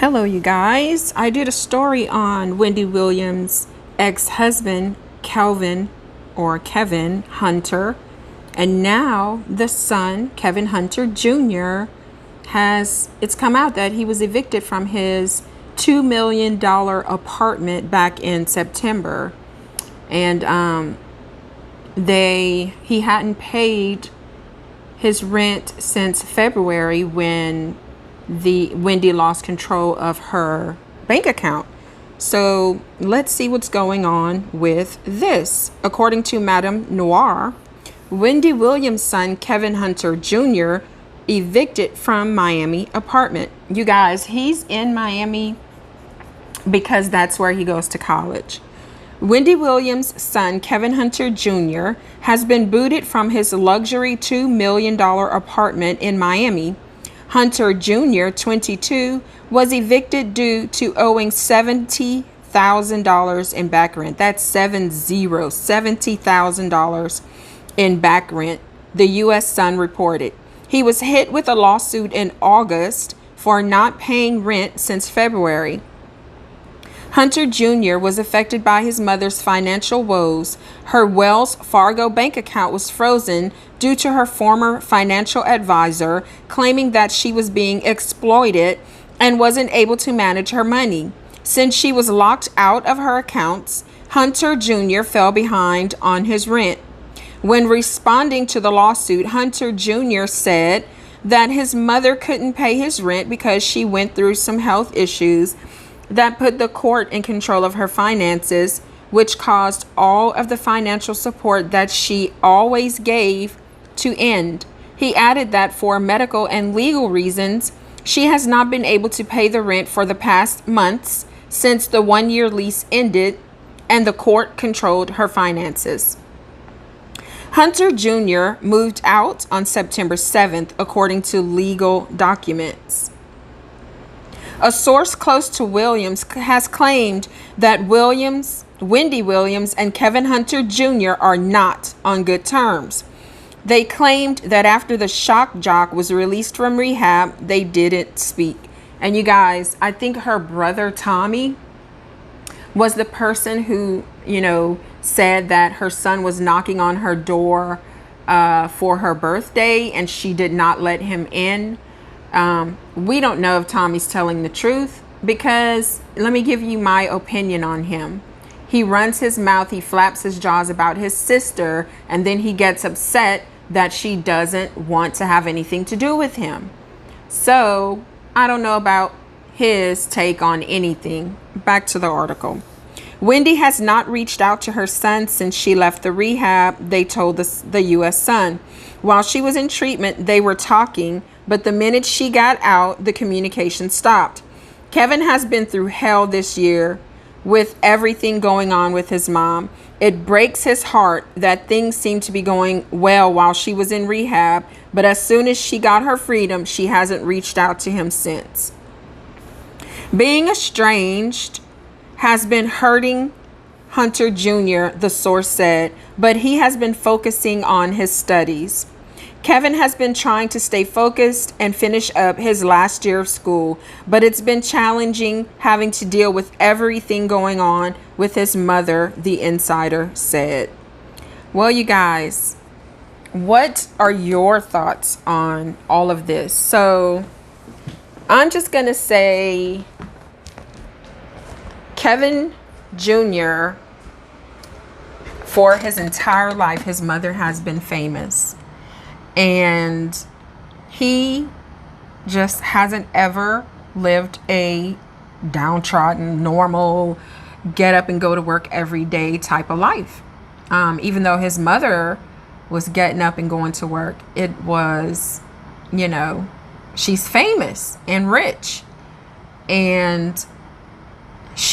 Hello, you guys. I did a story on Wendy Williams' ex-husband, Kevin Hunter, and now the son, Kevin Hunter Jr., it's come out that he was evicted from his $2 million apartment back in September. And he hadn't paid his rent since February when Wendy lost control of her bank account. So let's see what's going on with this. According to Madame Noir, Wendy Williams' son, Kevin Hunter Jr., evicted from Miami apartment. You guys, he's in Miami because that's where he goes to college. Wendy Williams' son, Kevin Hunter Jr., has been booted from his luxury $2 million apartment in Miami. Hunter Jr., 22, was evicted due to owing $70,000 in back rent. That's $70,000 in back rent, the U.S. Sun reported. He was hit with a lawsuit in August for not paying rent since February. Hunter Jr. was affected by his mother's financial woes. Her Wells Fargo bank account was frozen due to her former financial advisor claiming that she was being exploited and wasn't able to manage her money. Since she was locked out of her accounts, Hunter Jr. fell behind on his rent. When responding to the lawsuit, Hunter Jr. said that his mother couldn't pay his rent because she went through some health issues that put the court in control of her finances, which caused all of the financial support that she always gave to end. He added that for medical and legal reasons, she has not been able to pay the rent for the past months since the one-year lease ended and the court controlled her finances. Hunter Jr. moved out on September 7th, according to legal documents. A source close to Williams has claimed that Wendy Williams and Kevin Hunter Jr. are not on good terms. They claimed that after the shock jock was released from rehab, they didn't speak. And you guys, I think her brother Tommy was the person who, said that her son was knocking on her door for her birthday and she did not let him in. We don't know if Tommy's telling the truth because let me give you my opinion on him. He runs his mouth, he flaps his jaws about his sister, and then he gets upset that she doesn't want to have anything to do with him. So I don't know about his take on anything. Back to the article. Wendy has not reached out to her son since she left the rehab, they told the U.S. Sun. While she was in treatment, they were talking, but the minute she got out, the communication stopped. Kevin has been through hell this year with everything going on with his mom. It breaks his heart that things seem to be going well while she was in rehab, but as soon as she got her freedom, she hasn't reached out to him since. Being estranged has been hurting Hunter Jr., the source said, but he has been focusing on his studies. Kevin has been trying to stay focused and finish up his last year of school, but it's been challenging having to deal with everything going on with his mother, the insider said. Well, you guys, what are your thoughts on all of this? So I'm just going to say Kevin Jr., for his entire life, his mother has been famous. And he just hasn't ever lived a downtrodden, normal, get up and go to work every day type of life. Even though his mother was getting up and going to work, it was, she's famous and rich. And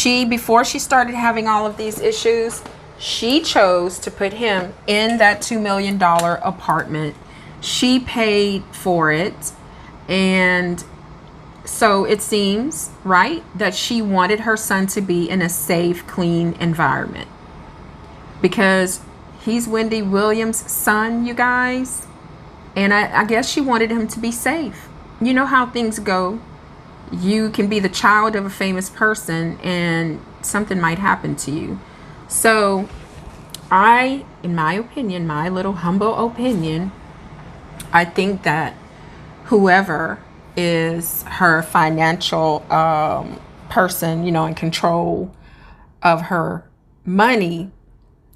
before she started having all of these issues, she chose to put him in that $2 million apartment. She paid for it, and so it seems, right, that she wanted her son to be in a safe, clean environment because he's Wendy Williams' son, you guys, and I guess she wanted him to be safe. You know how things go. You can be the child of a famous person and something might happen to you. So in my opinion, my little humble opinion, I think that whoever is her financial person, in control of her money,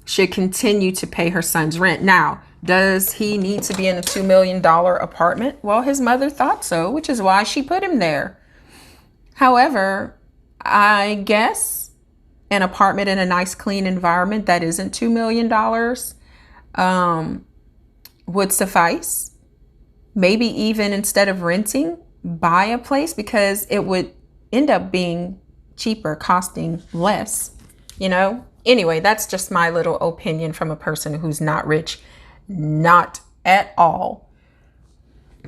should continue to pay her son's rent. Now, does he need to be in a $2 million apartment? Well, his mother thought so, which is why she put him there. However, I guess an apartment in a nice, clean environment that isn't $2 million would suffice. Maybe even instead of renting, buy a place, because it would end up being cheaper, costing less, Anyway, that's just my little opinion from a person who's not rich, not at all.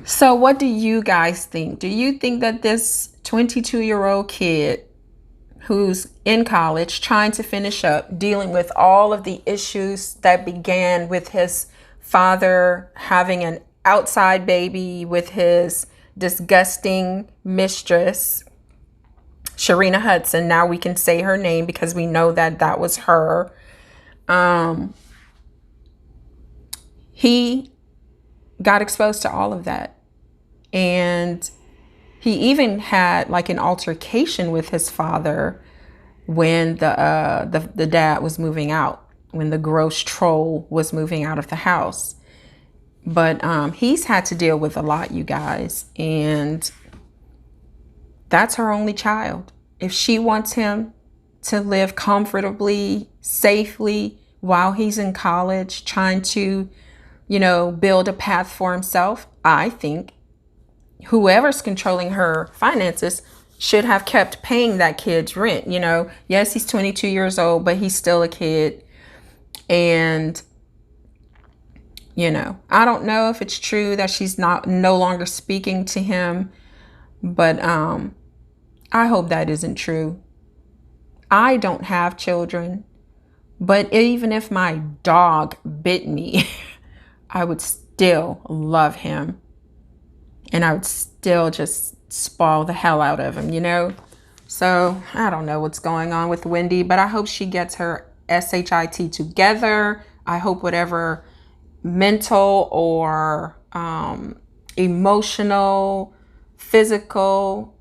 So what do you guys think? Do you think that this 22-year-old kid who's in college, trying to finish up, dealing with all of the issues that began with his father having an outside baby with his disgusting mistress, Sharina Hudson, now we can say her name because we know that that was her. He got exposed to all of that. And he even had like an altercation with his father when the dad was moving out, when the gross troll was moving out of the house. But he's had to deal with a lot, you guys. And that's her only child. If she wants him to live comfortably, safely while he's in college, trying to, build a path for himself, I think whoever's controlling her finances should have kept paying that kid's rent. Yes, he's 22 years old, but he's still a kid. And, I don't know if it's true that she's no longer speaking to him, but I hope that isn't true. I don't have children, but even if my dog bit me, I would still love him. And I would still just spoil the hell out of him, So I don't know what's going on with Wendy, but I hope she gets her SHIT together. I hope whatever mental or emotional, physical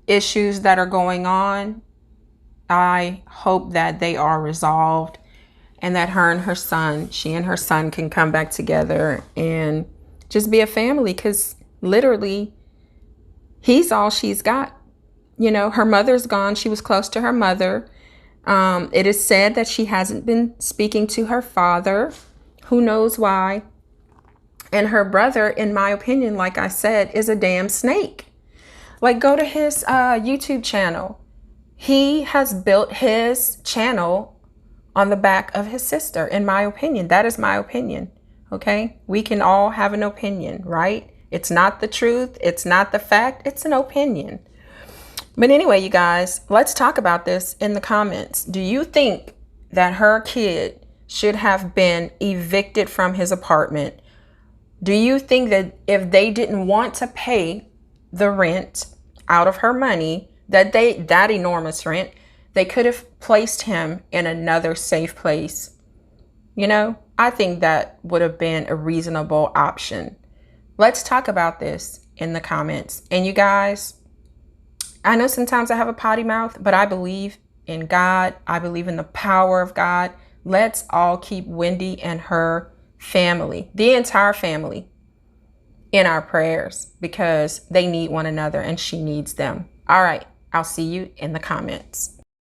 issues that are going on, I hope that they are resolved and that she and her son can come back together and just be a family, because literally he's all she's got. Her mother's gone. She was close to her mother. It is said that she hasn't been speaking to her father. Who knows why? And her brother, in my opinion, like I said, is a damn snake. Like, go to his YouTube channel. He has built his channel on the back of his sister, in my opinion. That is my opinion. Okay? We can all have an opinion, right? It's not the truth. It's not the fact. It's an opinion. But anyway, you guys, let's talk about this in the comments. Do you think that her kid should have been evicted from his apartment? Do you think that if they didn't want to pay the rent out of her money, that enormous rent, they could have placed him in another safe place? I think that would have been a reasonable option. Let's talk about this in the comments. And you guys, I know sometimes I have a potty mouth, but I believe in God. I believe in the power of God. Let's all keep Wendy and her family, the entire family, in our prayers, because they need one another and she needs them. All right. I'll see you in the comments.